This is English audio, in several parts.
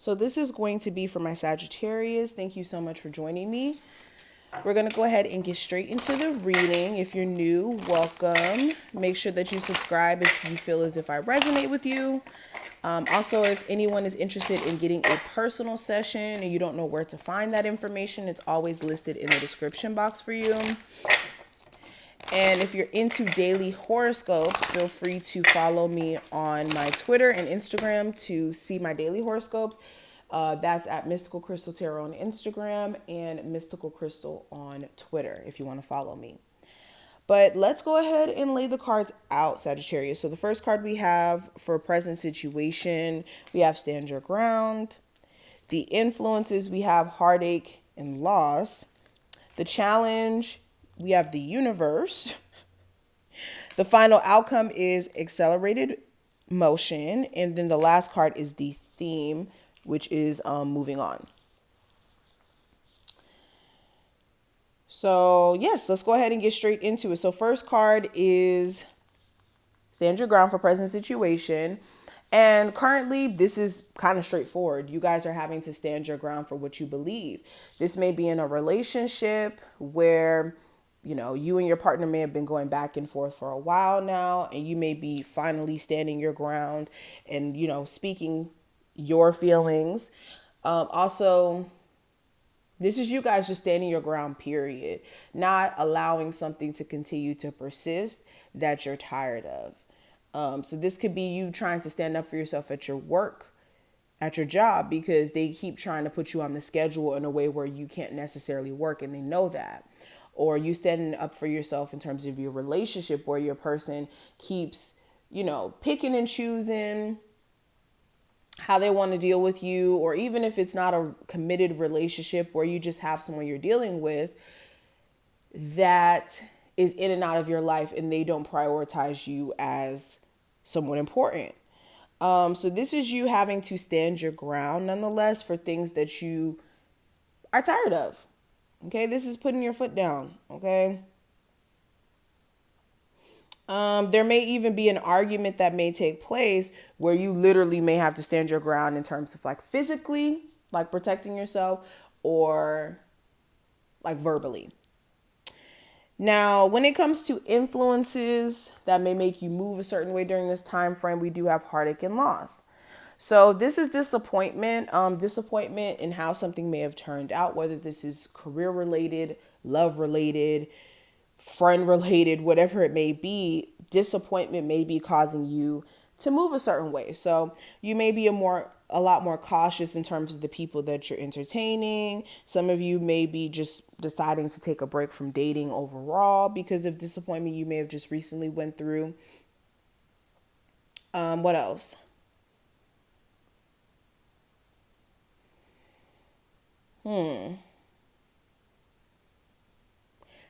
So this is going to be for my Sagittarius. Thank you so much for joining me. We're going to go ahead and get straight into the reading. If you're new, welcome. Make sure that you subscribe if you feel as if I resonate with you. Also, if anyone is interested in getting a personal session and you don't know where to find that information, it's always listed in the description box for you. And if you're into daily horoscopes, feel free to follow me on my Twitter and Instagram to see my daily horoscopes. That's at Mystical Crystal Tarot on Instagram and Mystical Crystal on Twitter if you want to follow me. But let's go ahead and lay the cards out, Sagittarius. So the first card we have for present situation, we have stand your ground. The influences, we have heartache and loss. The challenge, we have the universe. The final outcome is accelerated motion. And then the last card is the theme, which is moving on. So yes, let's go ahead and get straight into it. So first card is stand your ground for present situation. And currently, this is kind of straightforward. You guys are having to stand your ground for what you believe. This may be in a relationship where, you and your partner may have been going back and forth for a while now, and you may be finally standing your ground and, speaking your feelings. Also, this is you guys just standing your ground, period. Not allowing something to continue to persist that you're tired of. So this could be you trying to stand up for yourself at your work, at your job, because they keep trying to put you on the schedule in a way where you can't necessarily work, and they know that. Or you standing up for yourself in terms of your relationship where your person keeps, picking and choosing how they want to deal with you, or even if it's not a committed relationship where you just have someone you're dealing with that is in and out of your life and they don't prioritize you as someone important. So this is you having to stand your ground nonetheless for things that you are tired of. Okay, this is putting your foot down. Okay. There may even be an argument that may take place where you literally may have to stand your ground in terms of like physically, like protecting yourself, or like verbally. Now, when it comes to influences that may make you move a certain way during this time frame, we do have heartache and loss. So this is disappointment, disappointment in how something may have turned out, whether this is career related, love related, friend related, whatever it may be. Disappointment may be causing you to move a certain way. So you may be a lot more cautious in terms of the people that you're entertaining. Some of you may be just deciding to take a break from dating overall because of disappointment you may have just recently went through. What else?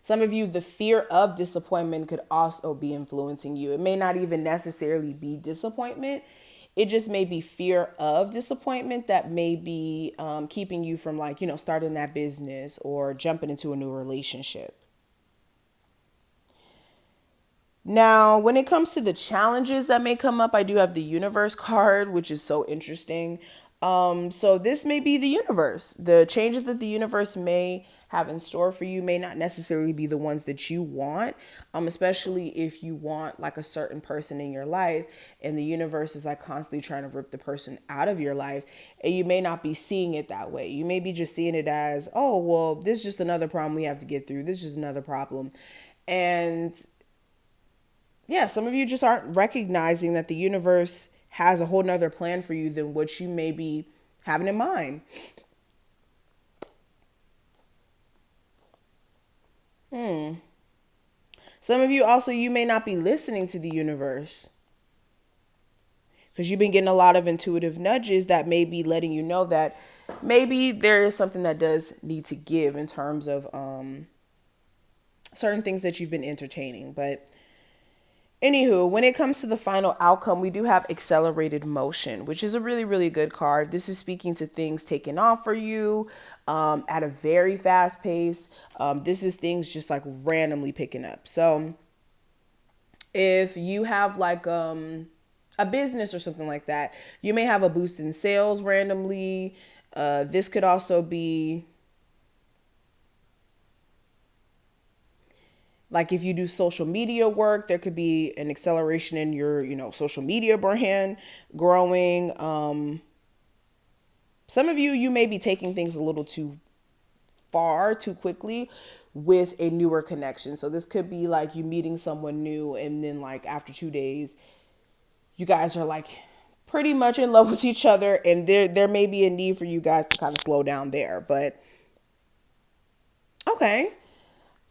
Some of you, the fear of disappointment could also be influencing you. It may not even necessarily be disappointment. It just may be fear of disappointment that may be keeping you from starting that business or jumping into a new relationship. Now, when it comes to the challenges that may come up, I do have the universe card, which is so interesting. So this may be the universe. The changes that the universe may have in store for you may not necessarily be the ones that you want, especially if you want like a certain person in your life and the universe is like constantly trying to rip the person out of your life, and you may not be seeing it that way. You may be just seeing it as, oh, well, this is just another problem we have to get through. This is just another problem. And yeah, some of you just aren't recognizing that the universe has a whole nother plan for you than what you may be having in mind. Some of you also, you may not be listening to the universe because you've been getting a lot of intuitive nudges that may be letting you know that maybe there is something that does need to give in terms of certain things that you've been entertaining. But anywho, when it comes to the final outcome, we do have accelerated motion, which is a really, really good card. This is speaking to things taking off for you at a very fast pace. This is things just like randomly picking up. So if you have like a business or something like that. You may have a boost in sales randomly. This could also be like if you do social media work, there could be an acceleration in your, social media brand growing. Some of you may be taking things a little too far too quickly with a newer connection. So this could be like you meeting someone new, and then like after 2 days, you guys are like pretty much in love with each other, and there may be a need for you guys to kind of slow down there. But okay.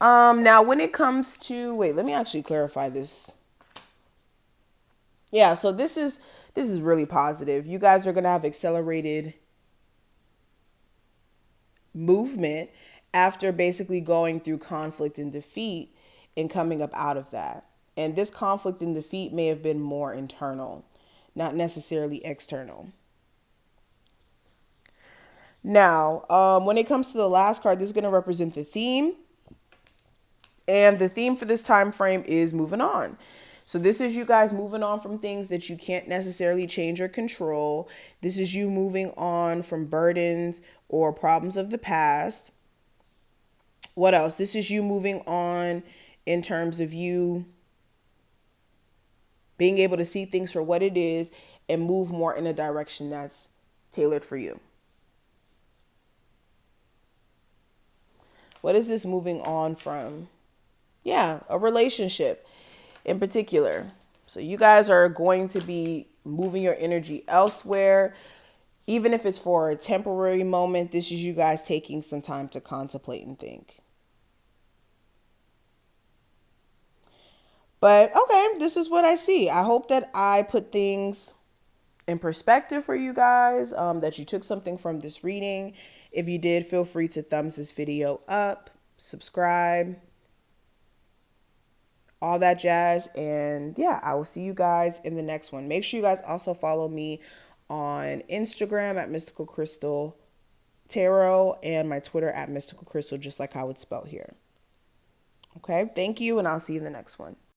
Now when it comes to, wait, let me actually clarify this. Yeah, so this is really positive. You guys are gonna have accelerated movement after basically going through conflict and defeat and coming up out of that. And this conflict and defeat may have been more internal, not necessarily external. Now, when it comes to the last card, this is going to represent the theme. And the theme for this time frame is moving on. So this is you guys moving on from things that you can't necessarily change or control. This is you moving on from burdens or problems of the past. What else? This is you moving on in terms of you being able to see things for what it is and move more in a direction that's tailored for you. What is this moving on from? Yeah, a relationship in particular. So you guys are going to be moving your energy elsewhere. Even if it's for a temporary moment, this is you guys taking some time to contemplate and think. But okay, this is what I see. I hope that I put things in perspective for you guys, that you took something from this reading. If you did, feel free to thumbs this video up, subscribe, all that jazz. And yeah, I will see you guys in the next one. Make sure you guys also follow me on Instagram at Mystical Crystal Tarot and my Twitter at Mystical Crystal, just like how it's spelled here. Okay, thank you, and I'll see you in the next one.